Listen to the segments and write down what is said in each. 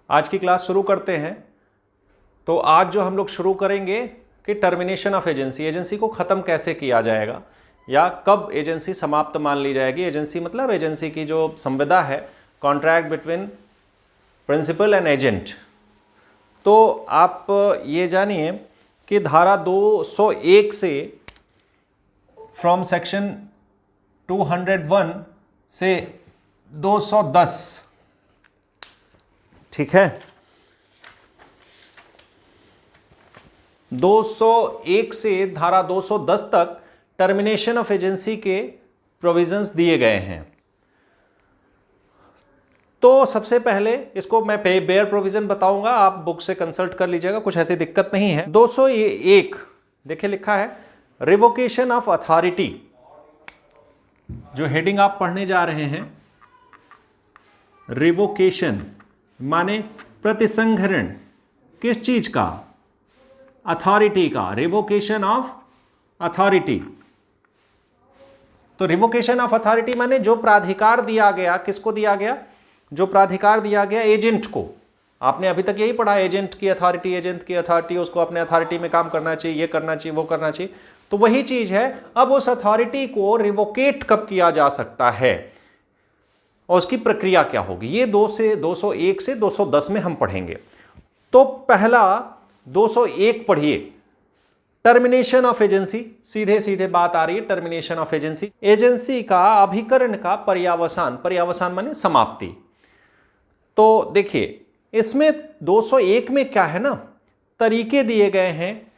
आज की क्लास शुरू करते हैं। तो आज जो हम लोग शुरू करेंगे कि टर्मिनेशन ऑफ एजेंसी, एजेंसी को ख़त्म कैसे किया जाएगा या कब एजेंसी समाप्त मान ली जाएगी। एजेंसी मतलब एजेंसी की जो संविदा है, contract between principal and agent. तो आप ये जानिए कि धारा 201 से फ्रॉम सेक्शन 201 से 210, ठीक है, 201 से धारा 210 तक टर्मिनेशन ऑफ एजेंसी के प्रोविजंस दिए गए हैं। तो सबसे पहले इसको मैं बेयर प्रोविजन बताऊंगा, आप बुक से कंसल्ट कर लीजिएगा, कुछ ऐसी दिक्कत नहीं है। 201 देखिए लिखा है रिवोकेशन ऑफ अथॉरिटी। जो हेडिंग आप पढ़ने जा रहे हैं, रिवोकेशन माने प्रतिसंहरण, किस चीज का? अथॉरिटी का, रिवोकेशन ऑफ अथॉरिटी। तो रिवोकेशन ऑफ अथॉरिटी माने जो प्राधिकार दिया गया, किसको दिया गया? जो प्राधिकार दिया गया एजेंट को। आपने अभी तक यही पढ़ा, एजेंट की अथॉरिटी, एजेंट की अथॉरिटी, उसको अपने अथॉरिटी में काम करना चाहिए, ये करना चाहिए, वो करना चाहिए। तो वही चीज है, अब उस अथॉरिटी को रिवोकेट कब किया जा सकता है और उसकी प्रक्रिया क्या होगी, ये 201 से 210 में हम पढ़ेंगे। तो पहला 201 पढ़िए, टर्मिनेशन ऑफ एजेंसी। सीधे सीधे बात आ रही है, टर्मिनेशन ऑफ एजेंसी। एजेंसी का अभिकरण का पर्यावसान, पर्यावसान माने समाप्ति। तो देखिए इसमें 201 में क्या है ना, तरीके दिए गए हैं,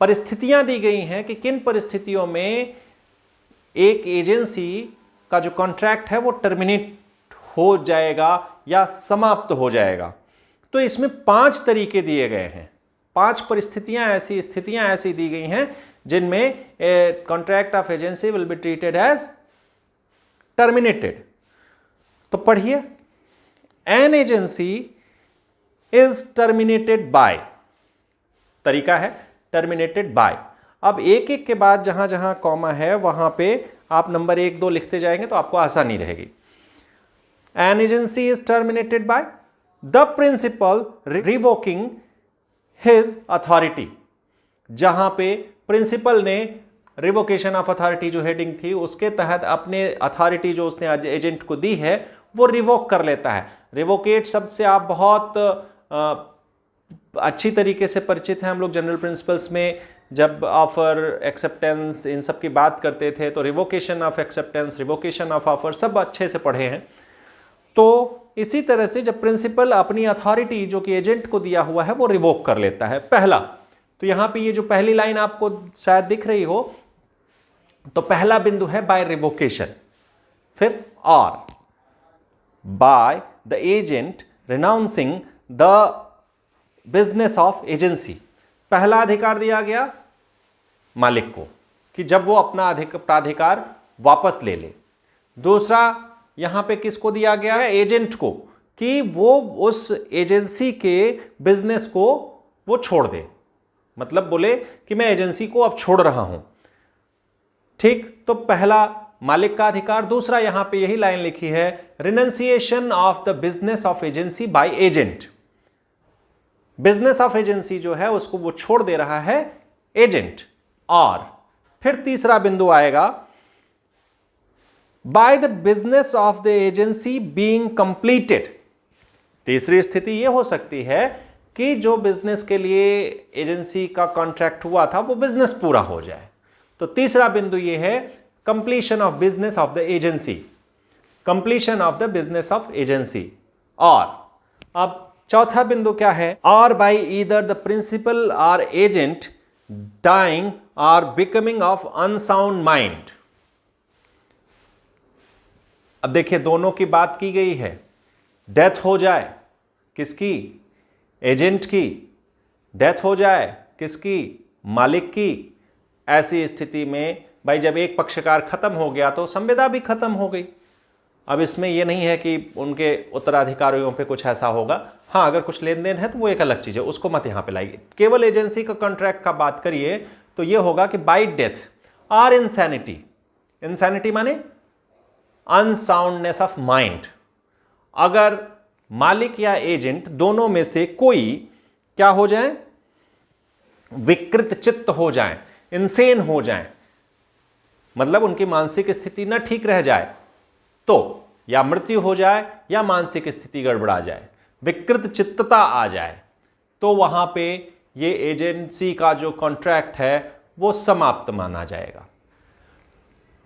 परिस्थितियां दी गई हैं कि किन परिस्थितियों में एक एजेंसी का जो कॉन्ट्रैक्ट है वो टर्मिनेट हो जाएगा या समाप्त हो जाएगा। तो इसमें 5 तरीके दिए गए हैं, 5 परिस्थितियां, ऐसी स्थितियां ऐसी दी गई हैं जिनमें contract of agency will be treated as terminated. तो पढ़िए, an agency is terminated by, तरीका है टर्मिनेटेड बाय। अब एक एक के बाद जहां जहां कॉमा है वहां पे आप नंबर 1, 2 लिखते जाएंगे तो आपको आसानी रहेगी। An agency is terminated by the principal revoking his authority. जहां पे प्रिंसिपल ने रिवोकेशन ऑफ अथॉरिटी जो हेडिंग थी उसके तहत अपने अथॉरिटी जो उसने एजेंट को दी है वो रिवोक कर लेता है। रिवोकेट शब्द से आप बहुत अच्छी तरीके से परिचित हैं। हम लोग जनरल प्रिंसिपल्स में जब ऑफर, एक्सेप्टेंस, इन सब की बात करते थे तो revocation of acceptance, revocation of offer सब अच्छे से पढ़े हैं। तो इसी तरह से जब प्रिंसिपल अपनी अथॉरिटी जो कि एजेंट को दिया हुआ है वो रिवोक कर लेता है। पहला, तो यहां पे ये जो पहली लाइन आपको शायद दिख रही हो, तो पहला बिंदु है बाय रिवोकेशन। फिर और by the agent renouncing the business of agency. पहला अधिकार दिया गया मालिक को कि जब वो अपना प्राधिकार वापस ले ले। दूसरा यहां पे किसको दिया गया है? एजेंट को, कि वो उस एजेंसी के बिजनेस को वो छोड़ दे, मतलब बोले कि मैं एजेंसी को अब छोड़ रहा हूं। ठीक, तो पहला मालिक का अधिकार। दूसरा यहां पे यही लाइन लिखी है, renunciation of the business of agency by agent. Business of agency जो है उसको वो छोड़ दे रहा है एजेंट। और फिर तीसरा बिंदु आएगा, by the business of the agency being completed. तीसरी स्थिति यह हो सकती है कि जो बिजनेस के लिए एजेंसी का कॉन्ट्रैक्ट हुआ था वो बिजनेस पूरा हो जाए। तो तीसरा बिंदु यह है completion of business of the agency, completion of the business of agency. और अब चौथा बिंदु क्या है? और बाय ईदर द प्रिंसिपल और एजेंट डाइंग और बिकमिंग ऑफ अनसाउंड माइंड। अब देखिए दोनों की बात की गई है, डेथ हो जाए किसकी? एजेंट की। डेथ हो जाए किसकी? मालिक की। ऐसी स्थिति में भाई जब एक पक्षकार खत्म हो गया तो संविदा भी खत्म हो गई। अब इसमें यह नहीं है कि उनके उत्तराधिकारियों पे कुछ ऐसा होगा। हाँ, अगर कुछ लेन देन है तो वो एक अलग चीज है, उसको मत यहां पे लाइए। केवल एजेंसी का कॉन्ट्रैक्ट का बात करिए तो यह होगा कि बाय डेथ और इंसैनिटी। इंसैनिटी माने अनसाउंडनेस ऑफ माइंड। अगर मालिक या एजेंट दोनों में से कोई क्या हो जाए, विकृत चित्त हो जाए, इंसेन हो जाए, मतलब उनकी मानसिक स्थिति न ठीक रह जाए, तो या मृत्यु हो जाए या मानसिक स्थिति गड़बड़ा जाए, विकृत चित्तता आ जाए, तो वहां पे ये एजेंसी का जो कॉन्ट्रैक्ट है वो समाप्त माना जाएगा।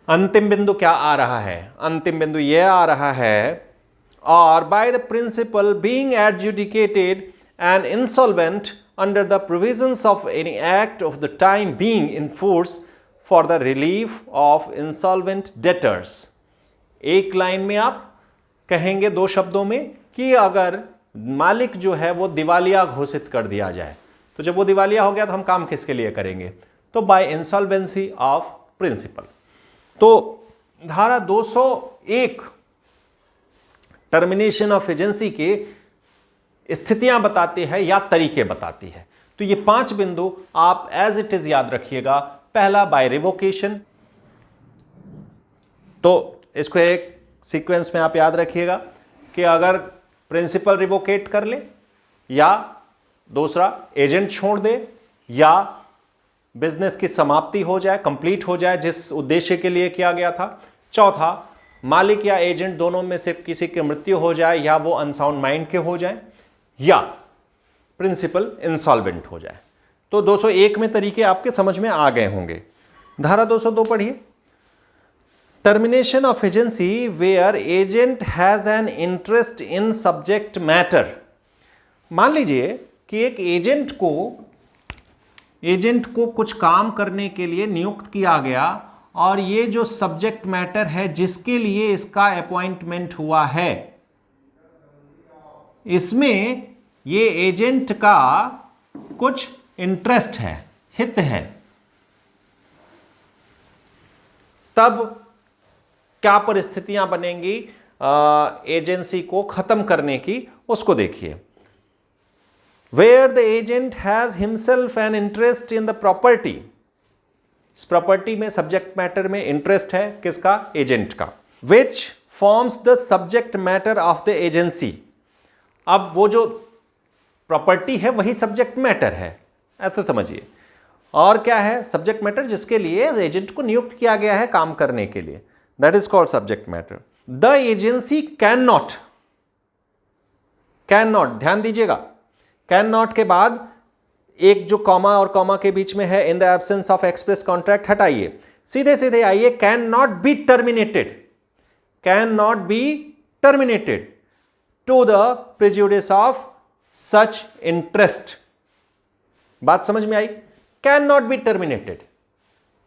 अंतिम बिंदु क्या आ रहा है? अंतिम बिंदु यह आ रहा है, और by the principal being adjudicated and insolvent under the provisions of any act of the time being in force for the relief of insolvent debtors. एक लाइन में आप कहेंगे दो शब्दों में कि अगर मालिक जो है वो दिवालिया घोषित कर दिया जाए, तो जब वो दिवालिया हो गया तो हम काम किसके लिए करेंगे? तो बाय इंसॉल्वेंसी ऑफ प्रिंसिपल। तो धारा 201 टर्मिनेशन ऑफ एजेंसी के स्थितियां बताती है या तरीके बताती है। तो ये 5 बिंदु आप एज इट इज याद रखिएगा। पहला बाय रिवोकेशन, तो इसको एक सीक्वेंस में आप याद रखिएगा कि अगर प्रिंसिपल रिवोकेट कर ले, या दूसरा एजेंट छोड़ दे, या बिजनेस की समाप्ति हो जाए, कंप्लीट हो जाए जिस उद्देश्य के लिए किया गया था। चौथा, मालिक या एजेंट दोनों में से किसी की मृत्यु हो जाए, या वो अनसाउंड माइंड के हो जाए, या प्रिंसिपल इंसॉल्वेंट हो जाए। तो 201 में तरीके आपके समझ में आ गए होंगे। धारा 202 पढ़िए। Termination of agency where agent has an interest in subject matter. मान लीजिए कि एक एजेंट को कुछ काम करने के लिए नियुक्त किया गया, और ये जो सब्जेक्ट मैटर है जिसके लिए इसका अपॉइंटमेंट हुआ है, इसमें ये एजेंट का कुछ इंटरेस्ट है, हित है, तब क्या परिस्थितियां बनेंगी एजेंसी को खत्म करने की, उसको देखिए। Where the agent has himself an interest in the property. इस प्रॉपर्टी में, सब्जेक्ट मैटर में इंटरेस्ट है किसका? एजेंट का। Which forms the subject matter of the agency. अब वो जो प्रॉपर्टी है वही सब्जेक्ट मैटर है, ऐसा समझिए। और क्या है सब्जेक्ट मैटर? जिसके लिए एजेंट को नियुक्त किया गया है काम करने के लिए, that is called subject matter. The agency can not, ध्यान दीजिएगा, कैन नॉट के बाद एक जो कॉमा और कॉमा के बीच में है, in the absence of express contract, हटाइए, सीधे सीधे आइए, can not be terminated, can not be terminated to the prejudice of such interest. बात समझ में आई? कैन नॉट बी टर्मिनेटेड,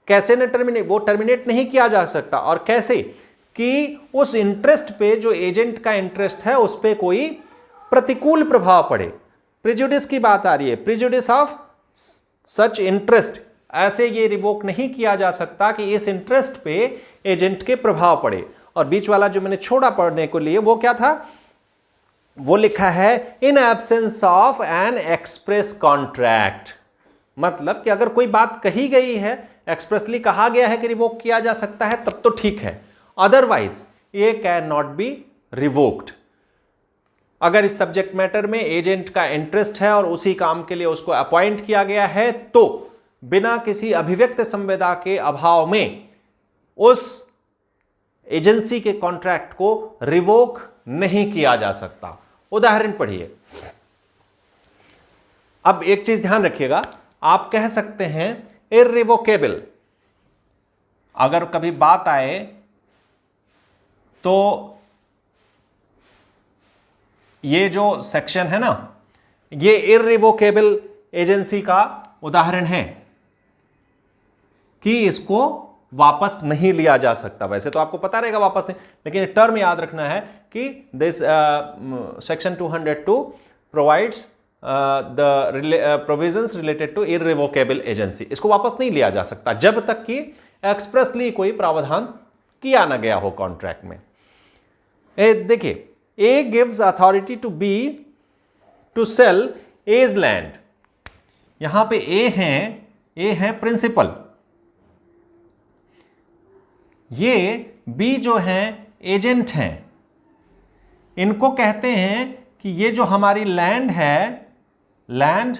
कैसे न टर्मिनेट, वो टर्मिनेट नहीं किया जा सकता। और कैसे? कि उस इंटरेस्ट पे, जो एजेंट का इंटरेस्ट है, उस पे कोई प्रतिकूल प्रभाव पड़े। प्रेजुडिस की बात आ रही है, प्रेजुडिस ऑफ सच इंटरेस्ट, ऐसे ये रिवोक नहीं किया जा सकता कि इस इंटरेस्ट पे एजेंट के प्रभाव पड़े। और बीच वाला जो मैंने छोड़ा पढ़ने को लिए वो क्या था? वो लिखा है in absence of N express contract. मतलब कि अगर कोई बात कही गई है, एक्सप्रेसली कहा गया है कि रिवोक किया जा सकता है, तब तो ठीक है, अदरवाइज ये कैन नॉट बी रिवोक्ड। अगर इस सब्जेक्ट मैटर में एजेंट का इंटरेस्ट है और उसी काम के लिए उसको अपॉइंट किया गया है, तो बिना किसी अभिव्यक्त संवेदा के अभाव में उस एजेंसी के कॉन्ट्रैक्ट को रिवोक नहीं किया जा सकता। उदाहरण पढ़िए। अब एक चीज ध्यान रखिएगा, आप कह सकते हैं इर्रिवोकेबल। अगर कभी बात आए तो ये जो सेक्शन है ना, ये इर्रिवोकेबल एजेंसी का उदाहरण है कि इसको वापस नहीं लिया जा सकता। वैसे तो आपको पता रहेगा वापस नहीं, लेकिन टर्म याद रखना है कि this section 202 provides the provisions related to irrevocable agency. इसको वापस नहीं लिया जा सकता जब तक कि एक्सप्रेसली कोई प्रावधान किया ना गया हो कॉन्ट्रैक्ट में। देखिए, A gives authority to B to sell A's land. यहां पे ए है प्रिंसिपल, ये बी जो है एजेंट हैं। इनको कहते हैं कि ये जो हमारी लैंड है, लैंड,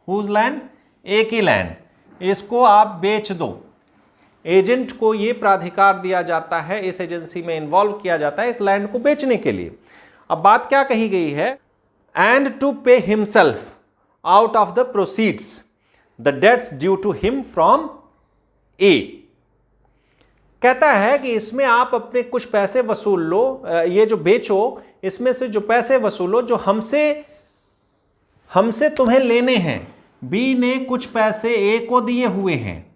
हुज लैंड, ए की लैंड, इसको आप बेच दो। एजेंट को ये प्राधिकार दिया जाता है, इस एजेंसी में इन्वॉल्व किया जाता है इस लैंड को बेचने के लिए। अब बात क्या कही गई है, and to pay himself out of the proceeds the debts due to him from A. कहता है कि इसमें आप अपने कुछ पैसे वसूल लो, ये जो बेचो इसमें से जो पैसे वसूलो जो हमसे तुम्हें लेने हैं। बी ने कुछ पैसे ए को दिए हुए हैं,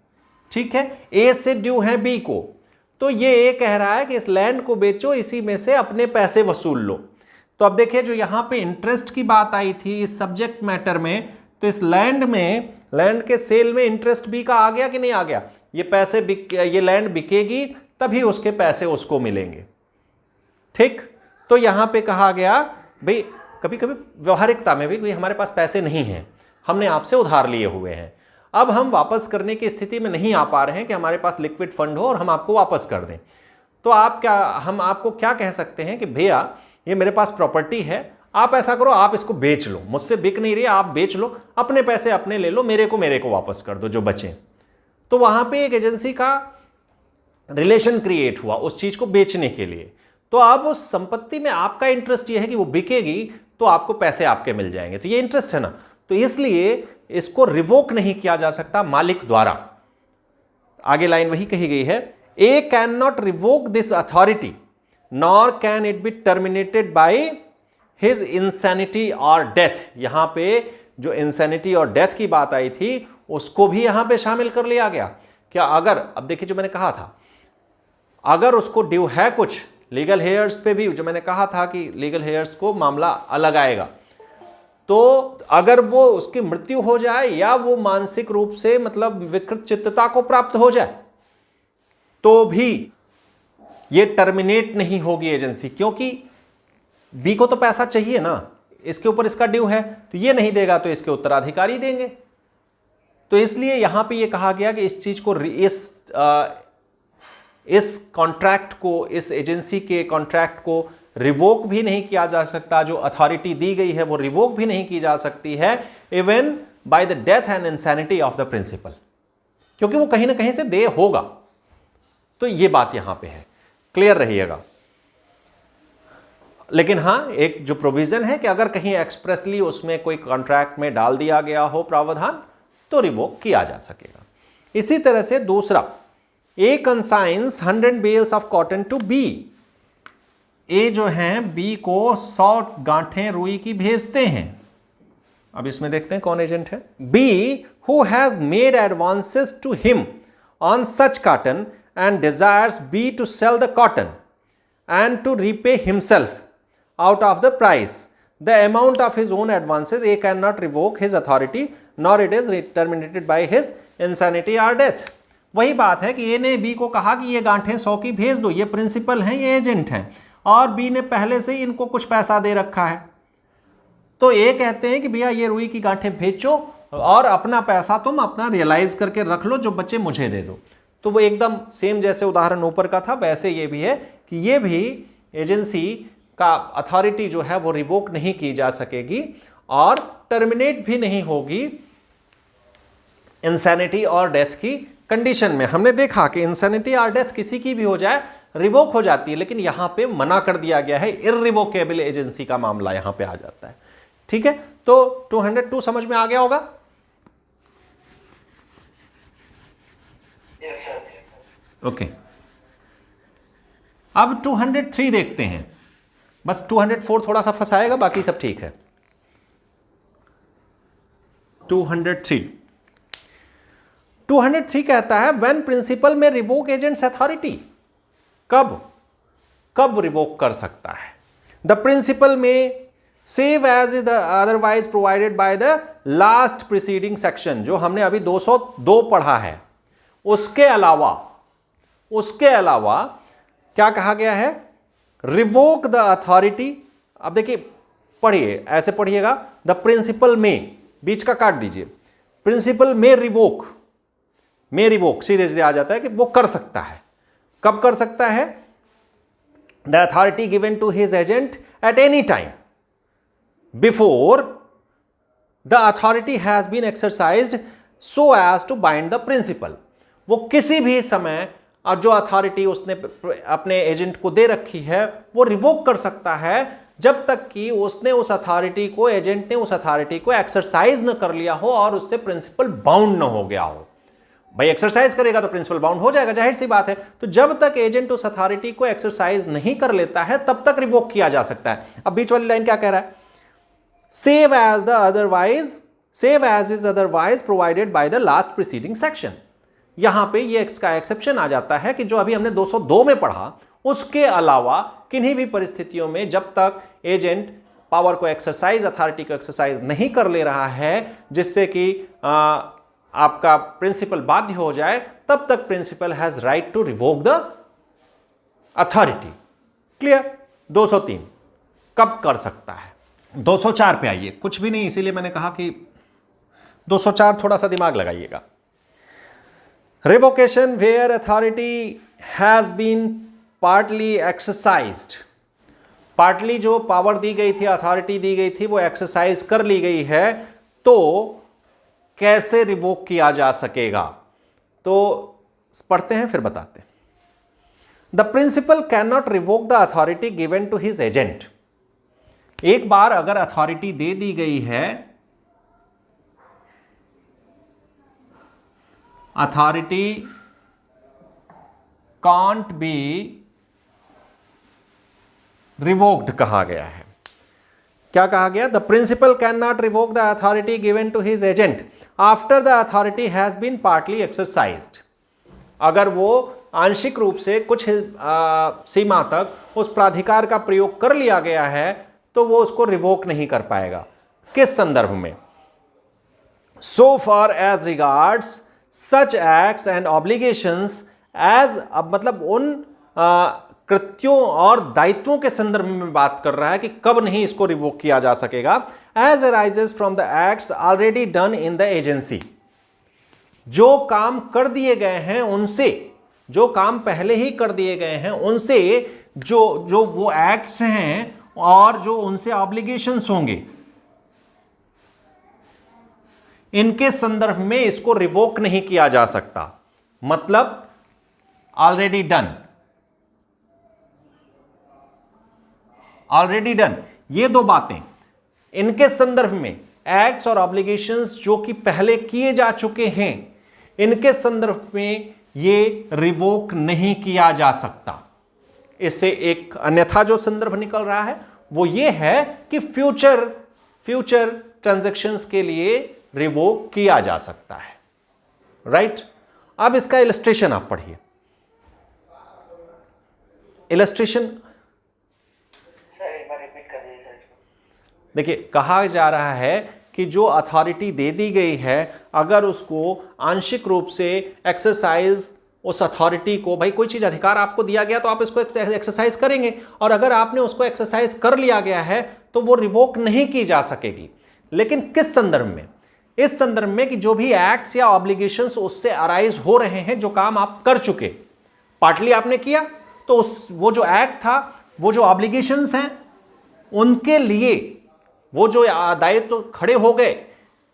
ठीक है, ए से ड्यू है बी को, तो ये ए कह रहा है कि इस लैंड को बेचो, इसी में से अपने पैसे वसूल लो। तो अब देखिए जो यहां पे इंटरेस्ट की बात आई थी इस सब्जेक्ट मैटर में, तो इस लैंड में, लैंड के सेल में इंटरेस्ट बी का आ गया कि नहीं आ गया? ये लैंड बिकेगी तभी उसके पैसे उसको मिलेंगे, ठीक। तो यहां पे कहा गया भाई कभी कभी व्यवहारिकता में भी हमारे पास पैसे नहीं हैं, हमने आपसे उधार लिए हुए हैं, अब हम वापस करने की स्थिति में नहीं आ पा रहे हैं कि हमारे पास लिक्विड फंड हो और हम आपको वापस कर दें, तो हम आपको क्या कह सकते हैं कि भैया ये मेरे पास प्रॉपर्टी है, आप ऐसा करो, आप इसको बेच लो, मुझसे बिक नहीं रही, आप बेच लो, अपने पैसे अपने ले लो, मेरे को वापस कर दो जो बचे। तो वहां पे एक एजेंसी का रिलेशन क्रिएट हुआ उस चीज को बेचने के लिए। तो अब उस संपत्ति में आपका इंटरेस्ट ये है कि वो बिकेगी तो आपको पैसे आपके मिल जाएंगे, तो ये इंटरेस्ट है ना, तो इसलिए इसको रिवोक नहीं किया जा सकता मालिक द्वारा। आगे लाइन वही कही गई है, A can not revoke this authority nor can it be terminated by his insanity और डेथ। यहां पे जो इंसैनिटी और डेथ की बात आई थी उसको भी यहां पे शामिल कर लिया गया। क्या अगर, अब देखिए जो मैंने कहा था, अगर उसको ड्यू है कुछ लीगल हेयर्स पे भी, जो मैंने कहा था कि लीगल हेयर्स को मामला अलग आएगा, तो अगर वो उसकी मृत्यु हो जाए या वो मानसिक रूप से मतलब विकृत चित्तता को प्राप्त हो जाए तो भी ये टर्मिनेट नहीं होगी एजेंसी, क्योंकि बी को तो पैसा चाहिए ना, इसके ऊपर इसका ड्यू है, तो ये नहीं देगा तो इसके उत्तराधिकारी देंगे। तो इसलिए यहां पे ये कहा गया कि इस चीज को, इस कॉन्ट्रैक्ट को, इस एजेंसी के कॉन्ट्रैक्ट को रिवोक भी नहीं किया जा सकता, जो अथॉरिटी दी गई है वो रिवोक भी नहीं की जा सकती है, even by the death and insanity of the principal, क्योंकि वो कहीं ना कहीं से दे होगा। तो ये बात यहां पे है, क्लियर रहिएगा। लेकिन हां, एक जो प्रोविजन है कि अगर कहीं एक्सप्रेसली उसमें कोई कॉन्ट्रैक्ट में डाल दिया गया हो प्रावधान तो रिवोक किया जा सकेगा। इसी तरह से दूसरा, A consigns 100 bales of cotton to B. A जो है बी को 100 गांठें रुई की भेजते हैं। अब इसमें देखते हैं कौन एजेंट है। B who has made advances to him on such cotton and desires B to sell the cotton and to repay himself out of the price the amount of his own advances, A cannot revoke his authority nor it is terminated by his insanity or death। वही बात है कि A ने B को कहा कि ये गांठें 100 की भेज दो, ये प्रिंसिपल हैं, ये एजेंट हैं, और B ने पहले से ही इनको कुछ पैसा दे रखा है। तो A कहते हैं कि भैया ये रुई की गांठें भेजो और अपना पैसा तुम अपना रियलाइज करके रख लो, जो बचे मुझे दे दो। तो वो एकदम सेम जैसे उदाहरण ऊपर का था वैसे ये भी है कि ये भी एजेंसी का अथॉरिटी जो है वो रिवोक नहीं की जा सकेगी और टर्मिनेट भी नहीं होगी इंसैनिटी और डेथ की कंडीशन में। हमने देखा कि इंसैनिटी और डेथ किसी की भी हो जाए रिवोक हो जाती है, लेकिन यहां पे मना कर दिया गया है, इररिवोकेबल एजेंसी का मामला यहां पे आ जाता है। ठीक है, तो 202 समझ में आ गया होगा। ओके, अब 203 देखते हैं। बस 204 थोड़ा सा फंसाएगा, बाकी सब ठीक है। 203 कहता है when principal may revoke agent's authority. कब रिवोक कर सकता है? The principal may save as is otherwise provided by the last preceding section, जो हमने अभी 202 पढ़ा है, उसके अलावा क्या कहा गया है? Revoke the authority. अब देखिए, पढ़िए, ऐसे पढ़िएगा, द प्रिंसिपल में, बीच का काट दीजिए, प्रिंसिपल में रिवोक सीधे सीधे आ जाता है कि वो कर सकता है। कब कर सकता है? The authority given to his agent at any time, before the authority has been exercised so as to bind the principal. वो किसी भी समय और जो अथॉरिटी उसने अपने एजेंट को दे रखी है वो रिवोक कर सकता है जब तक कि उसने उस अथॉरिटी को, एजेंट ने उस अथॉरिटी को एक्सरसाइज न कर लिया हो और उससे प्रिंसिपल बाउंड न हो गया हो। भाई एक्सरसाइज करेगा तो प्रिंसिपल बाउंड हो जाएगा, जाहिर सी बात है। तो जब तक एजेंट उस अथॉरिटी को एक्सरसाइज नहीं कर लेता है तब तक रिवोक किया जा सकता है। अब बीच वाली लाइन क्या कह रहा है? Save as is otherwise provided by the last preceding section. यहां पे ये इसका एक्सेप्शन आ जाता है कि जो अभी हमने 202 में पढ़ा उसके अलावा किन्हीं भी परिस्थितियों में जब तक एजेंट पावर को एक्सरसाइज, अथॉरिटी को एक्सरसाइज नहीं कर ले रहा है जिससे कि आपका प्रिंसिपल बाध्य हो जाए, तब तक principal has right to revoke the authority. Clear? 203 कब कर सकता है? 204 पे आइए। कुछ भी नहीं, इसीलिए मैंने कहा कि 204 थोड़ा सा दिमाग लगाइएगा। Revocation where authority has been partly exercised। Partly जो पावर दी गई थी, अथॉरिटी दी गई थी, वो एक्सरसाइज कर ली गई है, तो कैसे रिवोक किया जा सकेगा? तो पढ़ते हैं फिर बताते हैं। The principal can not revoke the authority given to his agent. एक बार अगर अथॉरिटी दे दी गई है, अथॉरिटी कांट बी रिवोक्ड कहा गया है। क्या कहा गया? The principal can not revoke the authority given to his agent after the authority has been partly exercised. अगर वो आंशिक रूप से कुछ सीमा तक उस प्राधिकार का प्रयोग कर लिया गया है तो वो उसको रिवोक नहीं कर पाएगा। किस संदर्भ में? So far as regards such acts and obligations as, अब मतलब उन कृत्यों और दायित्वों के संदर्भ में बात कर रहा है कि कब नहीं इसको रिवोक किया जा सकेगा। As arises from the acts already done in the agency. जो काम कर दिए गए हैं उनसे, जो काम पहले ही कर दिए गए हैं उनसे, जो वो एक्ट्स हैं और जो उनसे ऑब्लिगेशंस होंगे, इनके संदर्भ में इसको रिवोक नहीं किया जा सकता। मतलब ऑलरेडी डन, ऑलरेडी डन, ये दो बातें इनके संदर्भ में, एक्ट्स और ऑब्लिगेशंस जो कि पहले किए जा चुके हैं, इनके संदर्भ में ये रिवोक नहीं किया जा सकता। इससे एक अन्यथा जो संदर्भ निकल रहा है वो ये है कि फ्यूचर ट्रांजैक्शंस के लिए रिवोक किया जा सकता है। राइट? अब इसका इलस्ट्रेशन आप पढ़िए। इलस्ट्रेशन देखिए, कहा जा रहा है कि जो अथॉरिटी दे दी गई है, अगर उसको आंशिक रूप से एक्सरसाइज, उस अथॉरिटी को, भाई कोई चीज अधिकार आपको दिया गया तो आप इसको एक्सरसाइज करेंगे, और अगर आपने उसको एक्सरसाइज कर लिया गया है तो वो रिवोक नहीं की जा सकेगी। लेकिन किस संदर्भ में? इस संदर्भ में कि जो भी एक्ट्स या ऑब्लिगेशंस उससे अराइज हो रहे हैं, जो काम आप कर चुके, पार्टली आपने किया, तो वो जो एक्ट था, वो जो ऑब्लिगेशंस हैं, उनके लिए वो जो दायित्व खड़े हो गए,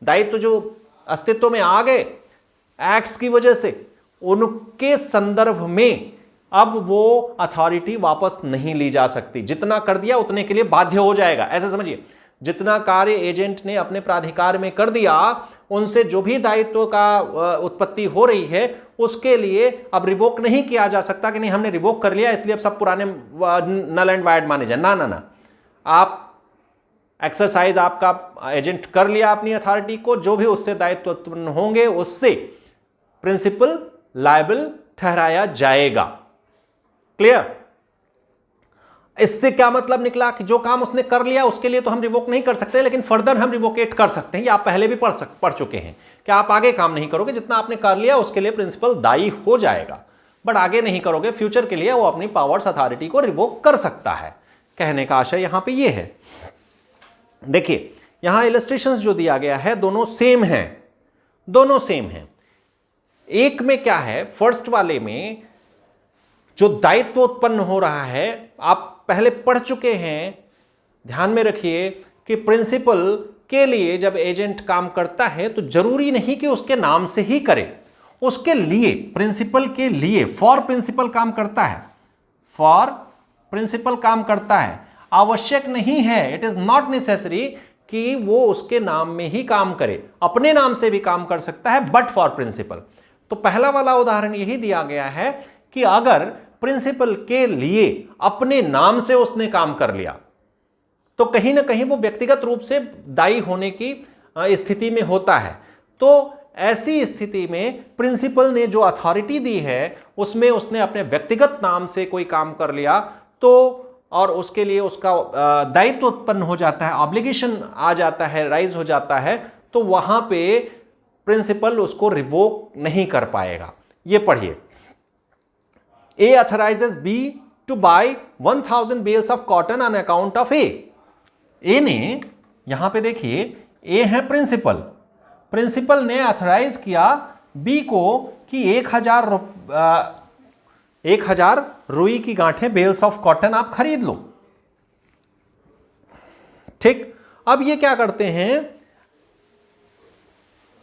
दायित्व जो अस्तित्व में आ गए एक्ट्स की वजह से, उनके संदर्भ में अब वो अथॉरिटी वापस नहीं ली जा सकती। जितना कर दिया उतने के लिए बाध्य हो जाएगा। ऐसे समझिए, जितना कार्य एजेंट ने अपने प्राधिकार में कर दिया, उनसे जो भी दायित्व का उत्पत्ति हो रही है उसके लिए अब रिवोक नहीं किया जा सकता कि नहीं हमने रिवोक कर लिया इसलिए अब सब पुराने नल एंड वाइड माने जाए। ना ना ना, आप एक्सरसाइज आपका एजेंट कर लिया अपनी अथॉरिटी को, जो भी उससे दायित्व उत्पन्न होंगे उससे प्रिंसिपल लायबल ठहराया जाएगा। क्लियर? इससे क्या मतलब निकला कि जो काम उसने कर लिया उसके लिए तो हम रिवोक नहीं कर सकते, लेकिन फर्दर हम रिवोकेट कर सकते हैं। ये आप पहले भी पढ़ चुके हैं कि आप आगे काम नहीं करोगे, जितना आपने कर लिया उसके लिए प्रिंसिपल दायी हो जाएगा, बट आगे नहीं करोगे, फ्यूचर के लिए वो अपनी पावर्स अथॉरिटी को रिवोक कर सकता है। कहने का आशय यहां पे ये है। देखिए, यहां इलस्ट्रेशंस जो दिया गया है दोनों सेम हैं, दोनों सेम हैं। एक में क्या है, फर्स्ट वाले में जो दायित्व उत्पन्न हो रहा है, आप पहले पढ़ चुके हैं, ध्यान में रखिए कि प्रिंसिपल के लिए जब एजेंट काम करता है तो जरूरी नहीं कि उसके नाम से ही करे, उसके लिए, प्रिंसिपल के लिए, फॉर प्रिंसिपल काम करता है, फॉर प्रिंसिपल काम करता है। आवश्यक नहीं है, इट इज नॉट नेसेसरी कि वो उसके नाम में ही काम करे, अपने नाम से भी काम कर सकता है, बट फॉर प्रिंसिपल। तो पहला वाला उदाहरण यही दिया गया है कि अगर प्रिंसिपल के लिए अपने नाम से उसने काम कर लिया तो कहीं ना कहीं वो व्यक्तिगत रूप से दायी होने की स्थिति में होता है। तो ऐसी स्थिति में प्रिंसिपल ने जो अथॉरिटी दी है उसमें उसने अपने व्यक्तिगत नाम से कोई काम कर लिया तो, और उसके लिए उसका दायित्व उत्पन्न हो जाता है, ऑब्लिगेशन आ जाता है, राइज हो जाता है, तो वहां पे प्रिंसिपल उसको रिवोक नहीं कर पाएगा। ये पढ़िए, A authorizes B to buy 1000 bales of cotton on account of A. A ने, यहां पे देखिए, ए है प्रिंसिपल, प्रिंसिपल ने अथराइज किया बी को कि 1000 रुई की गांठें, बेल्स ऑफ कॉटन आप खरीद लो। ठीक, अब ये क्या करते हैं,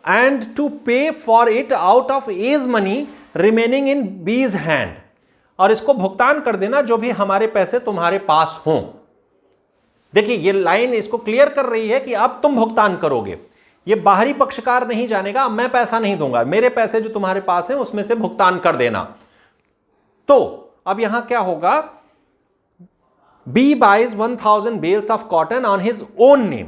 and to pay for it out of A's money remaining in B's hand, और इसको भुगतान कर देना जो भी हमारे पैसे तुम्हारे पास हों। देखिए ये लाइन इसको क्लियर कर रही है कि अब तुम भुगतान करोगे, ये बाहरी पक्षकार नहीं जानेगा, मैं पैसा नहीं दूंगा, मेरे पैसे जो तुम्हारे पास हैं उसमें से भुगतान कर देना। तो अब यहां क्या होगा, B buys 1000 bales of cotton on his own name,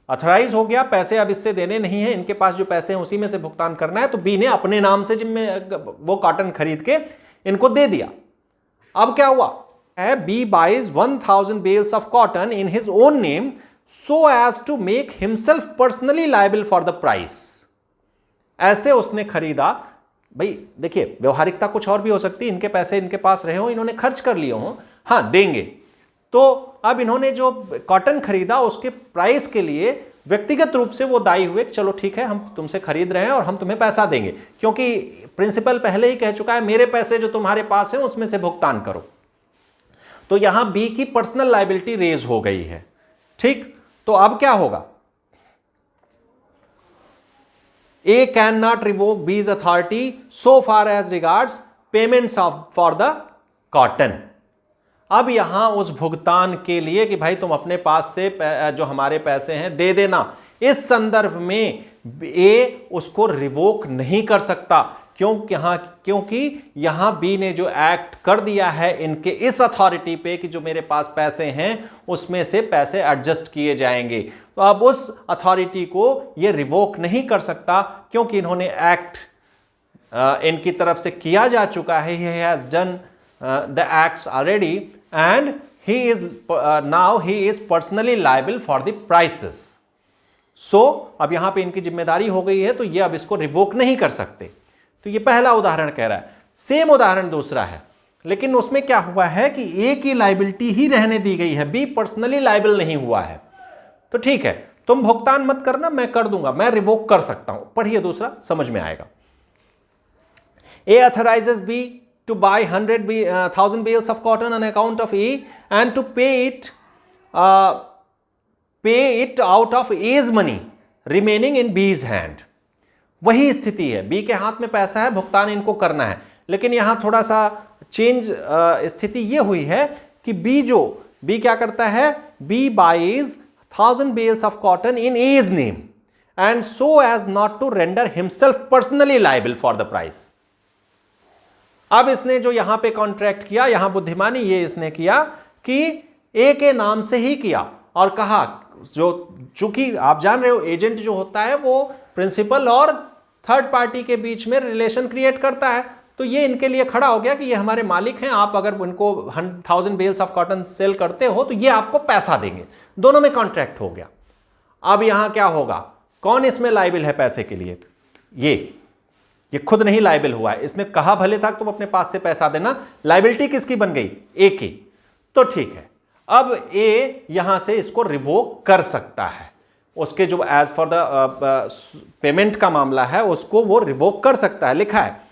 authorise हो गया, पैसे अब इससे देने नहीं है, इनके पास जो पैसे हैं उसी में से भुगतान करना है, तो बी ने अपने नाम से जिम्मे वो कॉटन खरीद के इनको दे दिया। अब क्या हुआ है, B buys 1000 bales of cotton in his own name so as to make himself personally liable for the price. ऐसे उसने खरीदा, भाई देखिए व्यवहारिकता कुछ और भी हो सकती है, इनके पैसे इनके पास रहे हो, इन्होंने खर्च कर लिए हो, हाँ देंगे, तो अब इन्होंने जो कॉटन खरीदा उसके प्राइस के लिए व्यक्तिगत रूप से वो दायी हुए, चलो ठीक है हम तुमसे खरीद रहे हैं और हम तुम्हें पैसा देंगे, क्योंकि प्रिंसिपल पहले ही कह चुका है मेरे पैसे जो तुम्हारे पास हैं उसमें से भुगतान करो। तो यहां बी की पर्सनल लायबिलिटी रेज हो गई है। ठीक, तो अब क्या होगा, A can not revoke B's authority so far as regards payments of for the cotton. अब यहां उस भुगतान के लिए कि भाई तुम अपने पास से जो हमारे पैसे हैं दे देना, इस संदर्भ में ए उसको रिवोक नहीं कर सकता, क्योंकि यहां बी ने जो एक्ट कर दिया है इनके इस अथॉरिटी पे कि जो मेरे पास पैसे हैं उसमें से पैसे एडजस्ट किए जाएंगे, तो अब उस अथॉरिटी को ये रिवोक नहीं कर सकता, क्योंकि इन्होंने एक्ट इनकी तरफ से किया जा चुका है, he has done the acts already and he is now he is personally liable for the prices. So अब यहां पे इनकी जिम्मेदारी हो गई है, तो ये अब इसको रिवोक नहीं कर सकते। तो ये पहला उदाहरण कह रहा है। सेम उदाहरण दूसरा है, लेकिन उसमें क्या हुआ है कि ए की लाइबिलिटी ही रहने दी गई है, बी पर्सनली लाइबल नहीं हुआ है। तो ठीक है, तुम भुगतान मत करना, मैं कर दूंगा, मैं रिवोक कर सकता हूं। पढ़िए दूसरा, समझ में आएगा। ए authorizes B to buy 1,000 bales of cotton on account of A and to pay it out of A's money remaining in B's hand. वही स्थिति है, B के हाथ में पैसा है, भुगतान इनको करना है, लेकिन यहां थोड़ा सा चेंज स्थिति ये हुई है कि B क्या करता है, B buys 1000 bales of cotton in A's name and so as not to render himself personally liable for the price. अब इसने जो यहां पे कॉन्ट्रैक्ट किया, यहां बुद्धिमानी ये इसने किया कि ए के नाम से ही किया और कहा, जो चूंकि आप जान रहे हो एजेंट जो होता है वो प्रिंसिपल और थर्ड पार्टी के बीच में रिलेशन क्रिएट करता है, तो ये इनके लिए खड़ा हो गया कि ये हमारे मालिक हैं, आप अगर इनको 1000 बेल्स ऑफ कॉटन सेल करते हो तो ये आपको पैसा देंगे, दोनों में कॉन्ट्रैक्ट हो गया। अब यहां क्या होगा, कौन इसमें लायबिल है पैसे के लिए, ये खुद नहीं लायबिल हुआ है, इसने कहा भले था तुम अपने पास से पैसा देना, लायबिलिटी किसकी बन गई, ए की। तो ठीक है, अब ए यहां से इसको रिवोक कर सकता है, उसके जो एज फॉर द पेमेंट का मामला है उसको वो रिवोक कर सकता है, लिखा है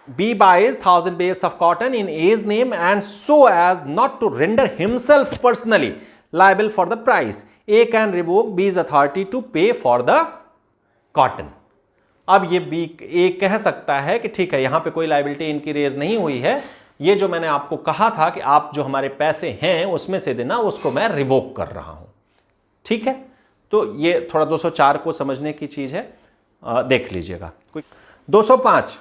B buys 1000 bales of cotton in A's name and so as not to render himself personally liable for the price, A can revoke B's authority to pay for the cotton. अब ये B A कह सकता है कि ठीक है, यहां पे कोई लाइबिलिटी इनकी रेज नहीं हुई है, ये जो मैंने आपको कहा था कि आप जो हमारे पैसे हैं उसमें से देना, उसको मैं रिवोक कर रहा हूं. ठीक है, तो ये थोड़ा 204 को समझने की चीज है, देख लीजिएगा. 205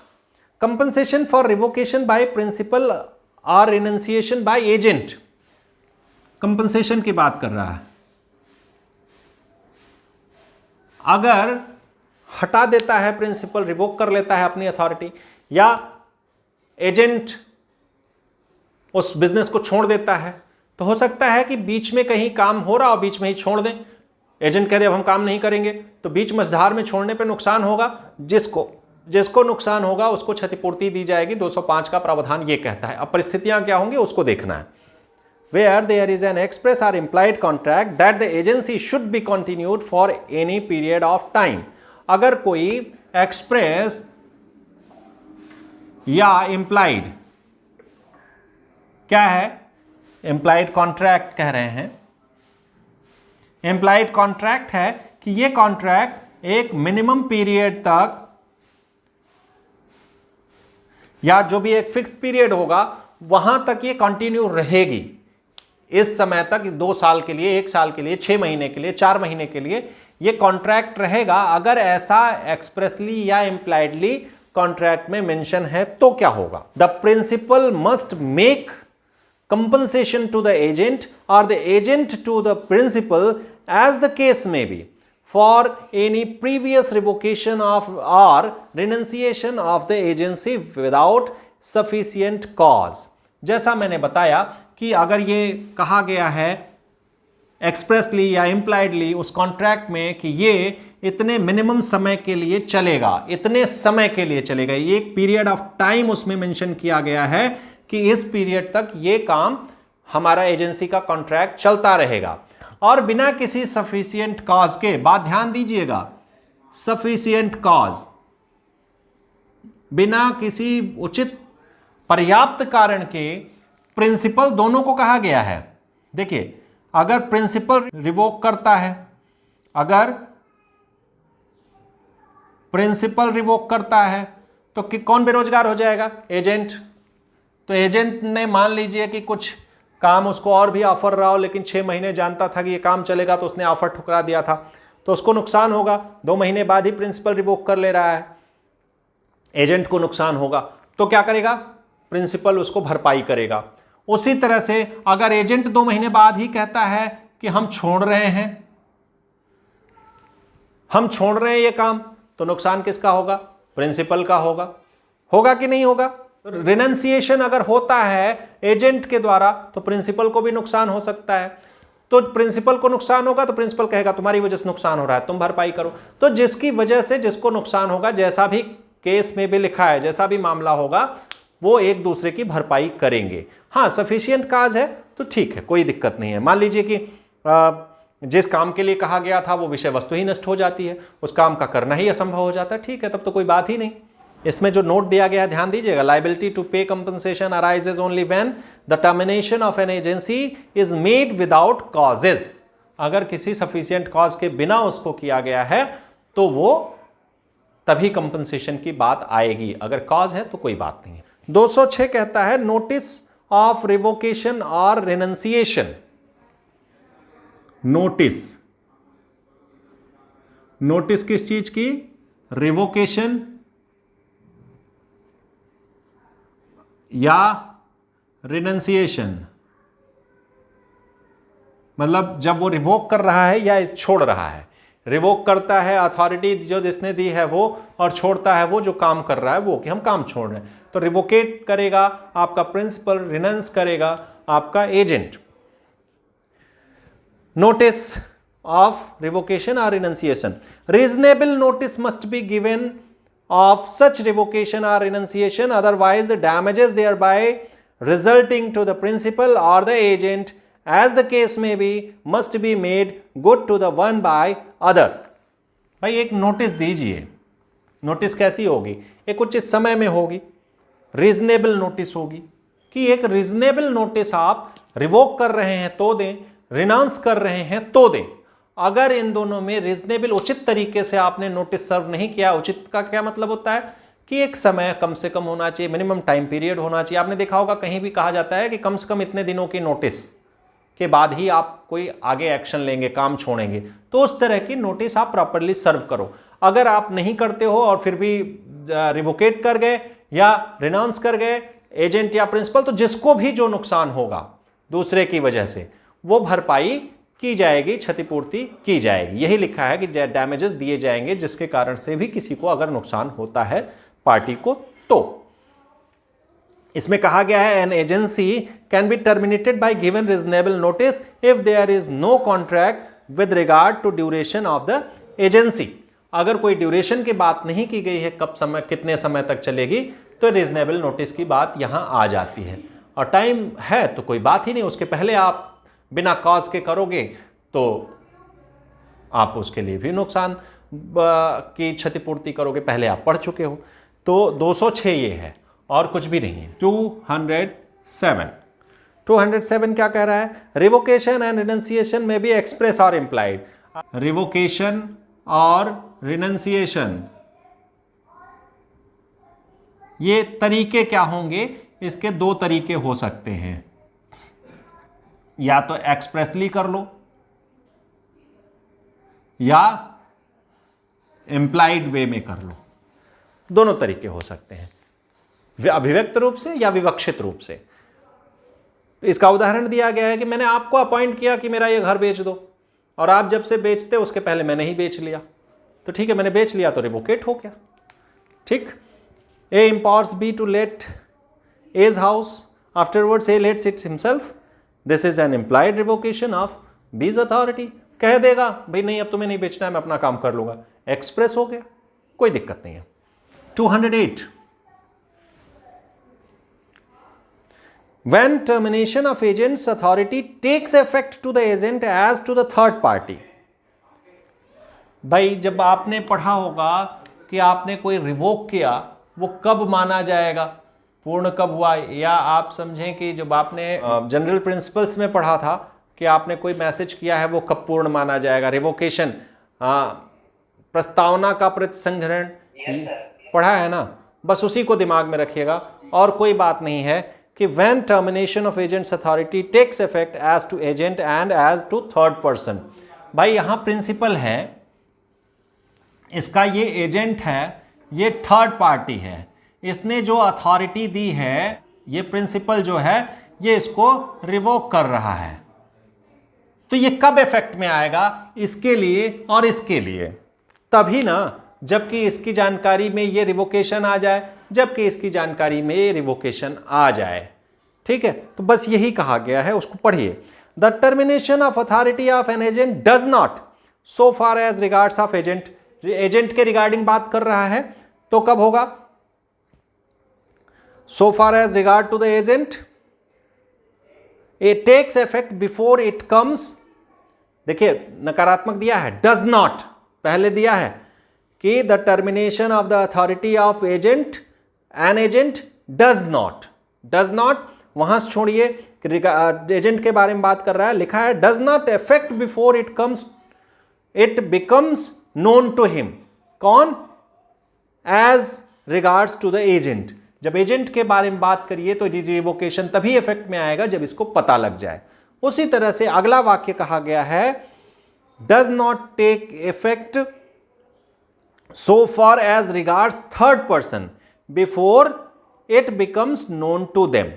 compensation for revocation by principal और रिनंसिएशन बाय एजेंट. कंपनसेशन की बात कर रहा है. अगर हटा देता है प्रिंसिपल, रिवोक कर लेता है अपनी अथॉरिटी, या एजेंट उस बिजनेस को छोड़ देता है, तो हो सकता है कि बीच में कहीं काम हो रहा और बीच में ही छोड़ दें. एजेंट कह दे अब हम काम नहीं करेंगे, तो बीच मझधार में छोड़ने पे नुकसान होगा. जिसको नुकसान होगा उसको क्षतिपूर्ति दी जाएगी. 205 का प्रावधान ये कहता है. अब परिस्थितियां क्या होंगी उसको देखना है. Where there is an express or implied contract that the agency should be continued for any period of time. अगर कोई एक्सप्रेस या इम्प्लाइड, क्या है, इम्प्लाइड कॉन्ट्रैक्ट कह रहे हैं. इम्प्लाइड कॉन्ट्रैक्ट है कि ये कॉन्ट्रैक्ट एक मिनिमम पीरियड तक, या जो भी एक फिक्स पीरियड होगा वहां तक ये कंटिन्यू रहेगी. इस समय तक 2 साल के लिए, 1 साल के लिए, 6 महीने के लिए, 4 महीने के लिए ये कॉन्ट्रैक्ट रहेगा. अगर ऐसा एक्सप्रेसली या इंप्लाइडली कॉन्ट्रैक्ट में मेंशन है तो क्या होगा? The principal must make compensation to the agent or the agent to the principal as the case may be for any previous revocation of or renunciation of the agency without sufficient cause. जैसा मैंने बताया कि अगर ये कहा गया है expressly या इम्प्लाइडली उस कॉन्ट्रैक्ट में कि ये इतने मिनिमम समय के लिए चलेगा, इतने समय के लिए चलेगा, ये एक पीरियड ऑफ टाइम उसमें मेंशन किया गया है कि इस पीरियड तक ये काम हमारा एजेंसी का कॉन्ट्रैक्ट चलता रहेगा, और बिना किसी सफिशिएंट कॉज के, बात ध्यान दीजिएगा, सफिशिएंट कॉज, बिना किसी उचित पर्याप्त कारण के प्रिंसिपल दोनों को कहा गया है. देखिए, अगर प्रिंसिपल रिवोक करता है, अगर प्रिंसिपल रिवोक करता है तो कौन बेरोजगार हो जाएगा? एजेंट. तो एजेंट ने मान लीजिए कि कुछ काम उसको और भी ऑफर रहा हो, लेकिन 6 महीने जानता था कि ये काम चलेगा, तो उसने ऑफर ठुकरा दिया था, तो उसको नुकसान होगा. 2 महीने बाद ही प्रिंसिपल रिवोक कर ले रहा है, एजेंट को नुकसान होगा. तो क्या करेगा? प्रिंसिपल उसको भरपाई करेगा. उसी तरह से अगर एजेंट 2 महीने बाद ही कहता है कि हम छोड़ रहे हैं, हम छोड़ रहे हैं ये काम, तो नुकसान किसका होगा? प्रिंसिपल का होगा. होगा कि नहीं होगा? रिनंसिएशन अगर होता है एजेंट के द्वारा तो प्रिंसिपल को भी नुकसान हो सकता है. तो प्रिंसिपल को नुकसान होगा तो प्रिंसिपल कहेगा तुम्हारी वजह से नुकसान हो रहा है, तुम भरपाई करो. तो जिसकी वजह से जिसको नुकसान होगा, जैसा भी केस में भी लिखा है, जैसा भी मामला होगा, वो एक दूसरे की भरपाई करेंगे. हाँ, सफिशिएंट काज है तो ठीक है, कोई दिक्कत नहीं है. मान लीजिए कि जिस काम के लिए कहा गया था वो विषय वस्तु ही नष्ट हो जाती है, उस काम का करना ही असंभव हो जाता है, ठीक है, तब तो कोई बात ही नहीं. इसमें जो नोट दिया गया है ध्यान दीजिएगा, लाइबिलिटी टू पे compensation arises only when the termination of N agency is made without causes. अगर किसी सफिशिएंट कॉज के बिना उसको किया गया है तो वो तभी कंपनसेशन की बात आएगी. अगर कॉज है तो कोई बात नहीं है. 206 कहता है नोटिस ऑफ रिवोकेशन और रिनंसिएशन. नोटिस किस चीज की? रिवोकेशन या रिनंसिएशन. मतलब जब वो रिवोक कर रहा है या छोड़ रहा है. रिवोक करता है अथॉरिटी जो जिसने दी है वो, और छोड़ता है वो जो काम कर रहा है वो, कि हम काम छोड़ रहे हैं. तो रिवोकेट करेगा आपका प्रिंसिपल, रिनंस करेगा आपका एजेंट. नोटिस ऑफ रिवोकेशन और renunciation. Reasonable notice must be given of such revocation or renunciation, otherwise the damages thereby resulting to the principal or the agent, as the case may be, must be made good to the one by other. भाई एक notice दीजिए. Notice कैसी होगी? एक उचित समय में होगी. रीजनेबल नोटिस होगी कि एक रीजनेबल नोटिस आप रिवोक कर रहे हैं तो दें, रिनाउंस कर रहे हैं तो दें। अगर इन दोनों में रीजनेबल उचित तरीके से आपने नोटिस सर्व नहीं किया, उचित का क्या मतलब होता है कि एक समय कम से कम होना चाहिए, मिनिमम टाइम पीरियड होना चाहिए। आपने देखा होगा कहीं भी कहा जाता है कि कम से कम इतने दिनों की नोटिस के बाद ही आप कोई आगे एक्शन लेंगे, काम छोड़ेंगे। तो उस तरह की नोटिस आप प्रॉपरली सर्व करो। अगर आप नहीं करते हो और फिर भी रिवोकेट कर गए या रिनाउंस कर गए एजेंट या प्रिंसिपल, तो जिसको भी जो नुकसान होगा दूसरे की वजह से वो भरपाई की जाएगी, क्षतिपूर्ति की जाएगी। यही लिखा है कि डैमेजेस दिए जाएंगे जिसके कारण से भी किसी को अगर नुकसान होता है पार्टी को। तो इसमें कहा गया है an agency can be terminated by given reasonable notice if there is no contract with regard to duration of the agency. अगर कोई ड्यूरेशन की बात नहीं की गई है, कब समय कितने समय तक चलेगी, तो रीजनेबल नोटिस की बात यहां आ जाती है। और टाइम है तो कोई बात ही नहीं, उसके पहले आप बिना कॉज के करोगे तो आप उसके लिए भी नुकसान की क्षतिपूर्ति करोगे, पहले आप पढ़ चुके हो। तो 206 ये है और कुछ भी नहीं है। 207 क्या कह रहा है? रिवोकेशन एंड रिनंसिएशन में भी एक्सप्रेस और इम्प्लाइड। रिवोकेशन और रिनंसिएशन ये तरीके क्या होंगे? इसके दो तरीके हो सकते हैं, या तो एक्सप्रेसली कर लो या इम्प्लाइड वे में कर लो। दोनों तरीके हो सकते हैं, अभिव्यक्त रूप से या विवक्षित रूप से। इसका उदाहरण दिया गया है कि मैंने आपको अपॉइंट किया कि मेरा ये घर बेच दो, और आप जब से बेचते उसके पहले मैंने ही बेच लिया, तो ठीक है, मैंने बेच लिया तो रिवोकेट हो गया। ठीक। A empowers B to let A's house, afterwards A lets it himself, this is an implied revocation of B's authority. कह देगा भाई नहीं, अब तुम्हें नहीं बेचना है, मैं अपना काम कर लूंगा, एक्सप्रेस हो गया, कोई दिक्कत नहीं है। 208 When termination of agent's authority takes effect to the agent as to the third party। भाई जब आपने पढ़ा होगा कि आपने कोई रिवोक किया, वो कब माना जाएगा, पूर्ण कब हुआ, या आप समझें कि जब आपने जनरल प्रिंसिपल्स में पढ़ा था कि आपने कोई मैसेज किया है, वो कब पूर्ण माना जाएगा। रिवोकेशन प्रस्तावना का प्रतिसंहरण पढ़ा है ना, बस उसी को दिमाग में रखिएगा और कोई बात नहीं है कि when termination of agent's authority takes effect as to agent and as to third person। भाई यहां प्रिंसिपल है, इसका ये एजेंट है, ये थर्ड पार्टी है, इसने जो अथॉरिटी दी है, ये प्रिंसिपल जो है ये इसको रिवोक कर रहा है। तो ये कब इफेक्ट में आएगा? इसके लिए और इसके लिए तभी ना जबकि इसकी जानकारी में ये रिवोकेशन आ जाए, जबकि इसकी जानकारी में ये रिवोकेशन आ जाए। ठीक है, तो बस यही कहा गया है, उसको पढ़िए। The termination of authority of an agent does not so far as regards of agent, agent के रिगार्डिंग बात कर रहा है, तो कब होगा? So far as regard to the agent it takes effect before it comes. देखिए नकारात्मक दिया है, डज नॉट पहले दिया है कि the termination of the authority of agent, N agent does not, वहां से छोड़िए, एजेंट के बारे में बात कर रहा है, लिखा है does not effect before it becomes known to him. कौन? As regards to the agent. जब एजेंट के बारे में बात करिए तो रिवोकेशन तभी इफेक्ट में आएगा जब इसको पता लग जाए। उसी तरह से अगला वाक्य कहा गया है does not take effect so far as regards third person before it becomes known to them।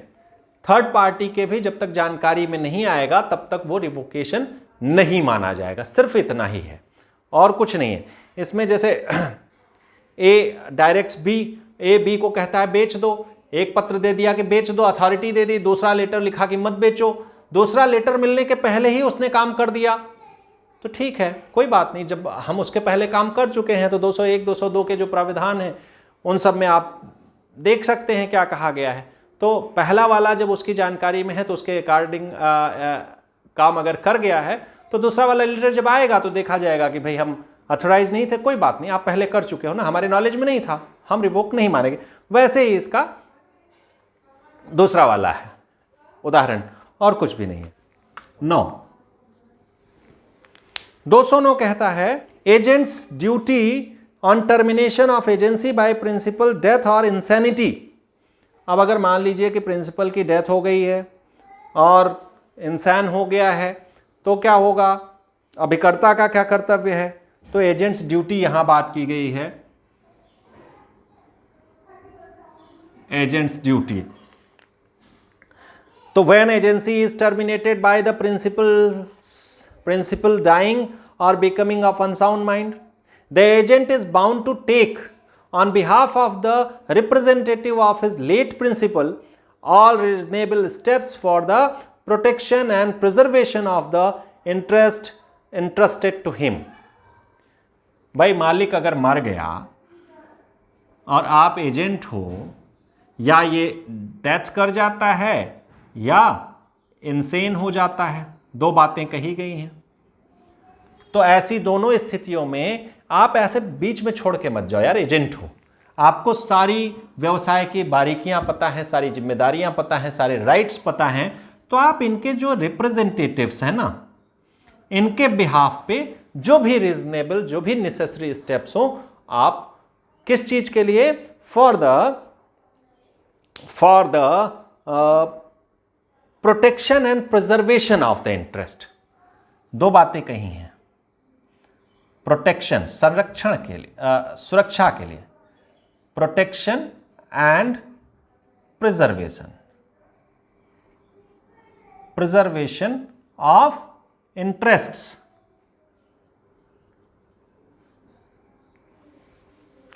Third party के भी जब तक जानकारी में नहीं आएगा तब तक वो रिवोकेशन नहीं माना जाएगा। सिर्फ इतना ही है और कुछ नहीं है इसमें। जैसे ए डायरेक्ट्स बी, ए बी को कहता है बेच दो, एक पत्र दे दिया कि बेच दो, अथॉरिटी दे दी, दूसरा लेटर लिखा कि मत बेचो। दूसरा लेटर मिलने के पहले ही उसने काम कर दिया तो ठीक है, कोई बात नहीं। जब हम उसके पहले काम कर चुके हैं तो 201, 202 के जो प्राविधान हैं उन सब में आप देख सकते हैं क्या कहा गया है। तो पहला वाला जब उसकी जानकारी में है तो उसके अकॉर्डिंग काम अगर कर गया है तो दूसरा वाला लेटर जब आएगा तो देखा जाएगा कि भाई हम अथोराइज नहीं थे, कोई बात नहीं, आप पहले कर चुके हो ना, हमारे नॉलेज में नहीं था, हम रिवोक नहीं मानेंगे। वैसे ही इसका दूसरा वाला है उदाहरण, और कुछ भी नहीं है। 9, 209 कहता है agent's duty on termination of agency by principal death और इंसैनिटी। अब अगर मान लीजिए कि प्रिंसिपल की डेथ हो गई है और इंसान हो गया है, तो क्या होगा, अभिकर्ता का क्या कर्तव्य है? तो एजेंट्स ड्यूटी यहां बात की गई है, एजेंट्स ड्यूटी। तो when agency is terminated by the principal dying or becoming of unsound mind, the agent is bound to take on behalf of the representative of his late principal all reasonable steps for the protection and preservation of the interest entrusted to him। भाई मालिक अगर मर गया और आप agent हो, या ये डेथ कर जाता है या इंसेन हो जाता है, दो बातें कही गई हैं। तो ऐसी दोनों स्थितियों में आप ऐसे बीच में छोड़ के मत जाओ यार, एजेंट हो, आपको सारी व्यवसाय की बारीकियां पता हैं, सारी जिम्मेदारियां पता हैं, सारे राइट्स पता हैं, तो आप इनके जो रिप्रेजेंटेटिव्स हैं ना, इनके बिहाफ पे जो भी रीजनेबल, जो भी नेसेसरी स्टेप्स हो, आप किस चीज के लिए, for the protection and preservation of the interest. दो बातें कही हैं, प्रोटेक्शन संरक्षण के लिए, सुरक्षा के लिए, protection and preservation of interests.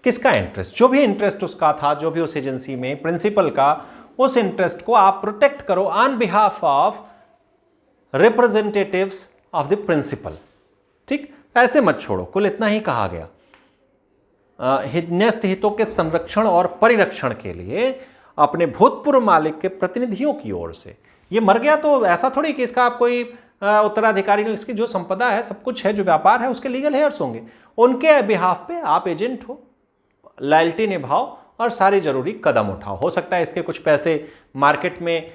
किसका इंटरेस्ट? जो भी इंटरेस्ट उसका था, जो भी उस एजेंसी में प्रिंसिपल का, उस इंटरेस्ट को आप प्रोटेक्ट करो on behalf of representatives of the principal. ठीक, ऐसे मत छोड़ो, कुल इतना ही कहा गया। न्यस्त हितों के संरक्षण और परिरक्षण के लिए अपने भूतपूर्व मालिक के प्रतिनिधियों की ओर से। ये मर गया तो ऐसा थोड़ी कि इसका आप कोई उत्तराधिकारी नहीं, इसकी जो संपदा है, सब कुछ है, जो व्यापार है, उसके लीगल हेयर्स होंगे, उनके बिहाफ पे आप एजेंट हो, लॉयल्टी निभाओ और सारी जरूरी कदम उठाओ। हो सकता है इसके कुछ पैसे मार्केट में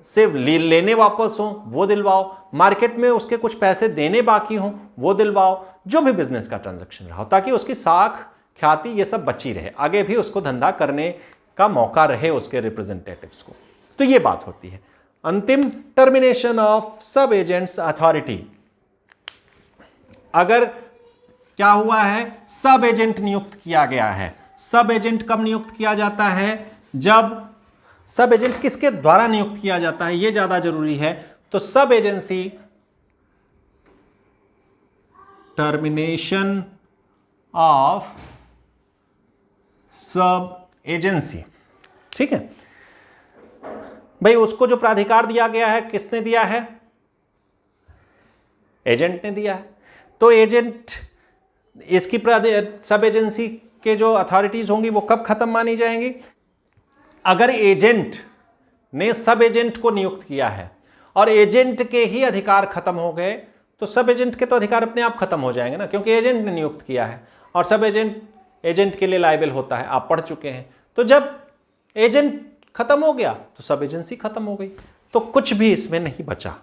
से लेने वापस हो, वो दिलवाओ, मार्केट में उसके कुछ पैसे देने बाकी हो, वो दिलवाओ, जो भी बिजनेस का ट्रांजैक्शन रहा हो, ताकि उसकी साख ख्याति ये सब बची रहे, आगे भी उसको धंधा करने का मौका रहे उसके रिप्रेजेंटेटिव्स को। तो ये बात होती है। अंतिम, टर्मिनेशन ऑफ सब एजेंट्स अथॉरिटी। अगर क्या हुआ है, सब एजेंट नियुक्त किया गया है। सब एजेंट कब नियुक्त किया जाता है? जब सब एजेंट किसके द्वारा नियुक्त किया जाता है, यह ज्यादा जरूरी है। तो सब एजेंसी, टर्मिनेशन ऑफ सब एजेंसी, ठीक है भाई। उसको जो प्राधिकार दिया गया है, किसने दिया है? एजेंट ने दिया है। तो एजेंट, इसकी सब एजेंसी के जो अथॉरिटीज होंगी वो कब खत्म मानी जाएंगी? अगर एजेंट ने सब एजेंट को नियुक्त किया है और एजेंट के ही अधिकार खत्म हो गए, तो सब एजेंट के तो अधिकार अपने आप खत्म हो जाएंगे ना, क्योंकि एजेंट ने नियुक्त किया है और सब एजेंट के लिए लायबल होता है, आप पढ़ चुके हैं। तो जब एजेंट खत्म हो गया तो सब एजेंसी खत्म हो गई, तो कुछ भी इसमें नहीं बचा।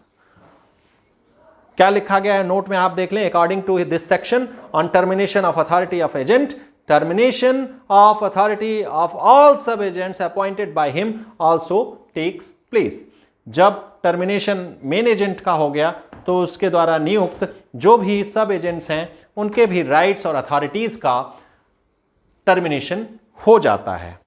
क्या लिखा गया है नोट में आप देख लें। According to this section on termination of authority of agent, termination of authority of all sub agents appointed by him also takes place। जब टर्मिनेशन मेन एजेंट का हो गया तो उसके द्वारा नियुक्त जो भी सब एजेंट्स हैं उनके भी राइट्स और अथॉरिटीज का टर्मिनेशन हो जाता है।